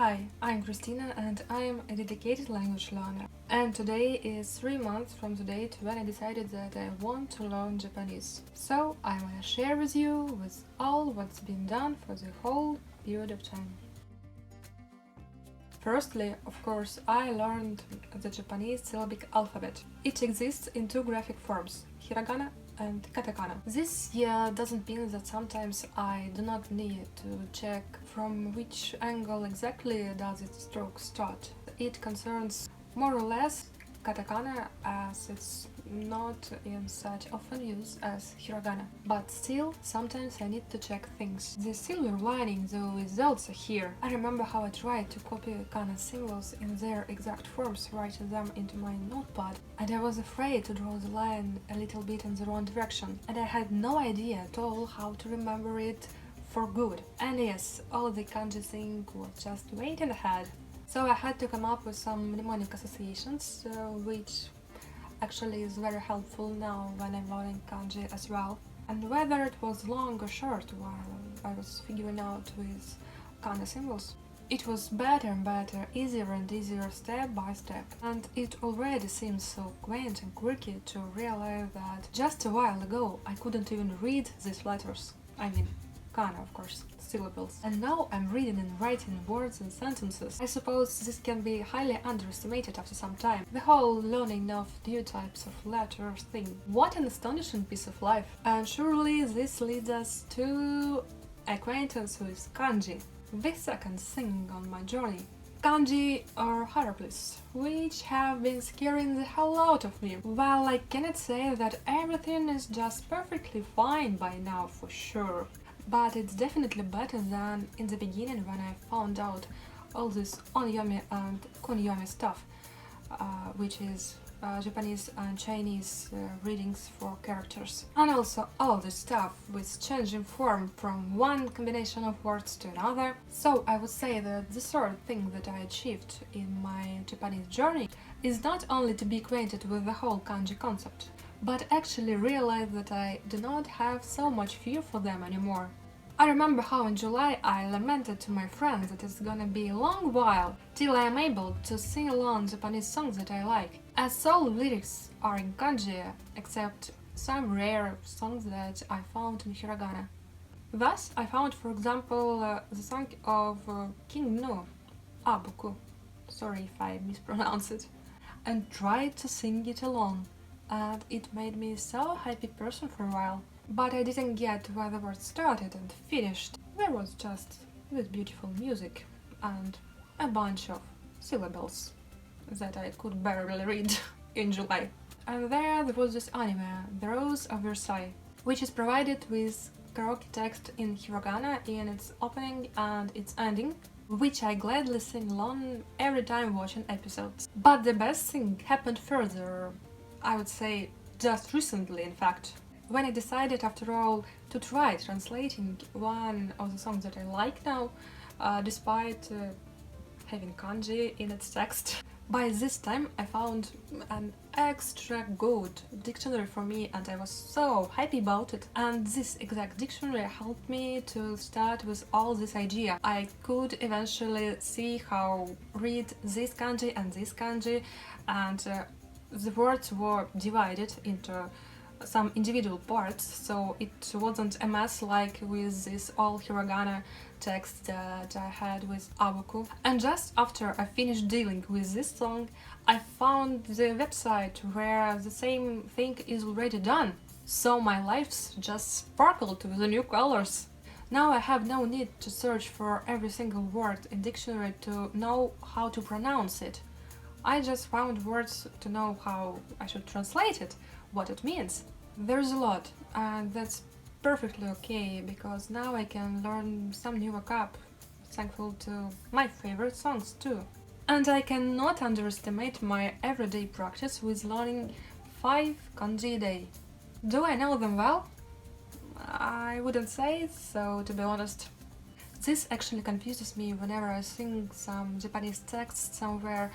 Hi, I'm Christina and I am a dedicated language learner. And today is 3 months from the date when I decided that I want to learn Japanese. So I want to share with you with all what's been done for the whole period of time. Firstly, of course, I learned the Japanese syllabic alphabet. It exists in two graphic forms, hiragana and katakana. This doesn't mean that sometimes I do not need to check from which angle exactly does its stroke start. It concerns more or less katakana as it's not in such often use as hiragana. But still, sometimes I need to check things. The silver lining though is also here. I remember how I tried to copy kana symbols in their exact forms, writing them into my notepad, and I was afraid to draw the line a little bit in the wrong direction, and I had no idea at all how to remember it for good. And yes, all the kanji thing was just waiting ahead. So I had to come up with some mnemonic associations, which actually is very helpful now when I'm learning kanji as well. And whether it was long or short while I was figuring out with kana symbols, it was better and better, easier and easier step by step. And it already seems so quaint and quirky to realize that just a while ago I couldn't even read these letters. I mean, kana, of course, syllables. And now I'm reading and writing words and sentences. I suppose this can be highly underestimated after some time. The whole learning of new types of letters thing. What an astonishing piece of life. And surely this leads us to acquaintance with kanji, the second thing on my journey. Kanji are hieroglyphs, which have been scaring the hell out of me. Well, I cannot say that everything is just perfectly fine by now for sure. But it's definitely better than in the beginning when I found out all this onyomi and kunyomi stuff, which is Japanese and Chinese readings for characters. And also all this stuff with changing form from one combination of words to another. So I would say that the third thing that I achieved in my Japanese journey is not only to be acquainted with the whole kanji concept, but actually realize that I do not have so much fear for them anymore. I remember how in July I lamented to my friends that it's gonna be a long while till I am able to sing along Japanese songs that I like, as all lyrics are in kanji except some rare songs that I found in hiragana. Thus, I found, for example, the song of King Gnu, Abuku, sorry if I mispronounce it, and tried to sing it along. And it made me so happy person for a while. But I didn't get where the word started and finished. There was just this beautiful music and a bunch of syllables that I could barely read in July. And there was this anime, The Rose of Versailles, which is provided with karaoke text in hiragana in its opening and its ending, which I gladly sing along every time watching episodes. But the best thing happened further, I would say just recently in fact, when I decided after all to try translating one of the songs that I like now, despite having kanji in its text. By this time I found an extra good dictionary for me and I was so happy about it. And this exact dictionary helped me to start with all this idea. I could eventually see how read this kanji and the words were divided into some individual parts, so it wasn't a mess like with this all hiragana text that I had with Abuku. And just after I finished dealing with this song, I found the website where the same thing is already done. So my life just sparkled with the new colors. Now I have no need to search for every single word in dictionary to know how to pronounce it. I just found words to know how I should translate it, what it means. There's a lot, and that's perfectly okay, because now I can learn some new vocab, thankful to my favorite songs too. And I cannot underestimate my everyday practice with learning 5 kanji a day. Do I know them well? I wouldn't say so, to be honest. This actually confuses me whenever I sing some Japanese text somewhere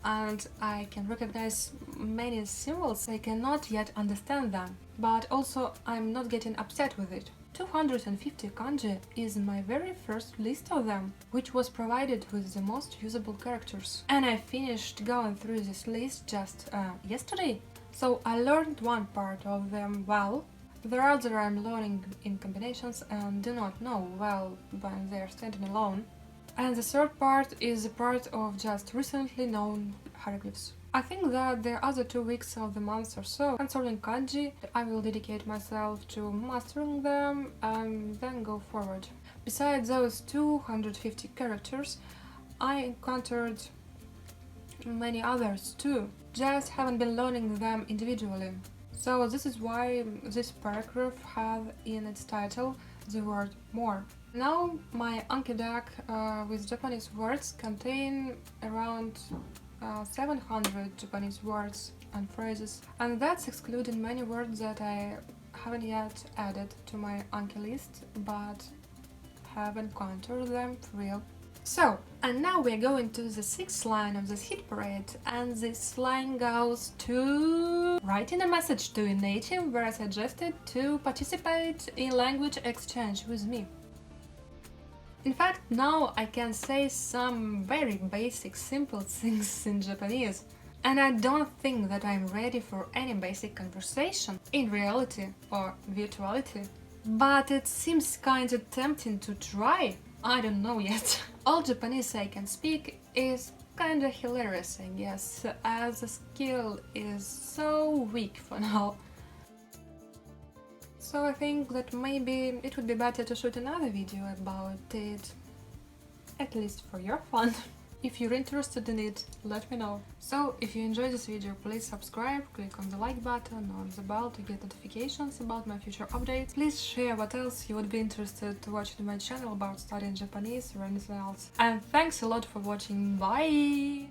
and I can recognize many symbols, I cannot yet understand them. But also I'm not getting upset with it. 250 kanji is my very first list of them, which was provided with the most usable characters. And I finished going through this list just yesterday. So I learned one part of them well, the other I'm learning in combinations and do not know well when they're standing alone. And the third part is a part of just recently known hieroglyphs. I think that the other 2 weeks of the month or so concerning kanji, I will dedicate myself to mastering them and then go forward. Besides those 250 characters, I encountered many others too, just haven't been learning them individually. So this is why this paragraph has in its title the word more. Now my Anki deck with Japanese words contain around 700 Japanese words and phrases, and that's excluding many words that I haven't yet added to my Anki list, but have encountered them for real. So, and now we're going to the 6th line of this hit parade, and this line goes to writing a message to a native where I suggested to participate in language exchange with me. In fact, now I can say some very basic, simple things in Japanese, and I don't think that I'm ready for any basic conversation in reality or virtuality, but it seems kinda tempting to try. I don't know yet. All Japanese I can speak is kinda hilarious, I guess, as the skill is so weak for now. So I think that maybe it would be better to shoot another video about it, at least for your fun. If you're interested in it, let me know. So, if you enjoyed this video, please subscribe, click on the like button or the bell to get notifications about my future updates. Please share what else you would be interested to watch on my channel about studying Japanese or anything else. And thanks a lot for watching, bye!